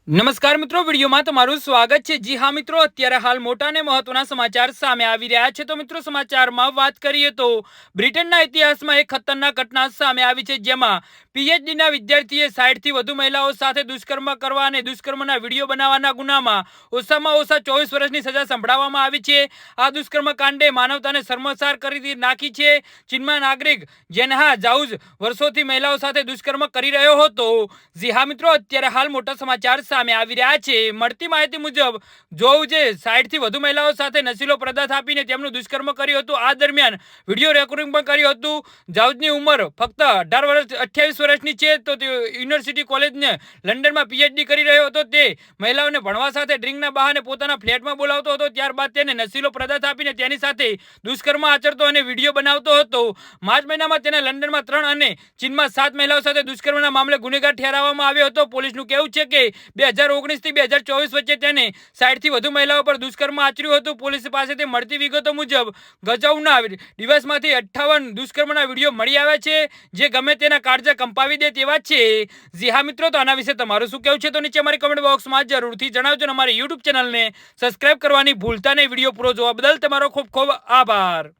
નમસ્કાર મિત્રો, વિડીયોમાં તમારું સ્વાગત છે। જી હા મિત્રો, અત્યારે હાલ મોટા અને મહત્વના સમાચાર સામે આવી રહ્યા છે। તો મિત્રો, સમાચારમાં વાત કરીએ તો બ્રિટનના ઇતિહાસમાં એક ખતરનાક ઘટના સામે આવી છે, જેમાં પીએચડીના વિદ્યાર્થીએ 60 થી વધુ મહિલાઓ સાથે દુષ્કર્મ કરવા અને દુષ્કર્મના વિડીયો બનાવવાના ગુનામાં ઓછામાં ઓછા 24 વર્ષની સજા સંભળાવવામાં આવી છે। આ દુષ્કર્મ કાંડે માનવતાને શર્મસાર કરી નાખી છે। ચીનમાં નાગરિક જેનહા જાઉઝ વર્ષોથી મહિલાઓ સાથે દુષ્કર્મ કરી રહ્યો હતો। જી હા મિત્રો, અત્યારે હાલ મોટા સમાચાર સામે આવી રહ્યા છે। મળતી માહિતી મુજબ જોઉજે 60 થી વધુ મહિલાઓ સાથે નશીલો પદાર્થ આપીને તેમનું દુષ્કર્મ કર્યું હતું। આ દરમિયાન વિડીયો રેકોર્ડિંગ પણ કર્યું હતું। જાઉઝની ઉંમર ફક્ત 28 વર્ષની છે। તો તે યુનિવર્સિટી કોલેજને લંડનમાં પીએચડી કરી રહ્યો હતો। તે મહિલાઓને ભણવા સાથે ડ્રિંકના બહાને પોતાના ફ્લેટમાં બોલાવતો હતો, ત્યારબાદ તેને નશીલો પદાર્થ આપીને તેની સાથે દુષ્કર્મ આચરતો અને વિડીયો બનાવતો હતો। માર્ચ મહિનામાં તેને લંડનમાં 3 અને ચીનમાં 7 મહિલાઓ સાથે દુષ્કર્મના મામલે ગુનેગાર ઠેરવવામાં આવ્યો હતો। પોલીસનું કહેવું છે કે 2019 થી 2024 વચ્ચે તેને 60 થી વધુ મહિલાઓ પર દુષ્કર્મ આચર્યું હતું। પોલીસ પાસેથી મળતી વિગતો મુજબ ગજાઉના ડિવાઇસમાંથી 58 દુષ્કર્મના વિડીયો મળી આવ્યા છે, જે ગમે તેના કાળજા કંપાવી દે તેવા છે। જી હા મિત્રો, તો આના વિશે તમારું શું કહેવું છે તો નીચે અમારી કમેન્ટ બોક્સમાં જરૂરથી જણાવજો। અમારી યુટ્યુબ ચેનલને સબસ્ક્રાઇબ કરવાની ભૂલતા નહીં। વિડીયો પૂરો જોવા બદલ તમારો ખૂબ ખૂબ આભાર।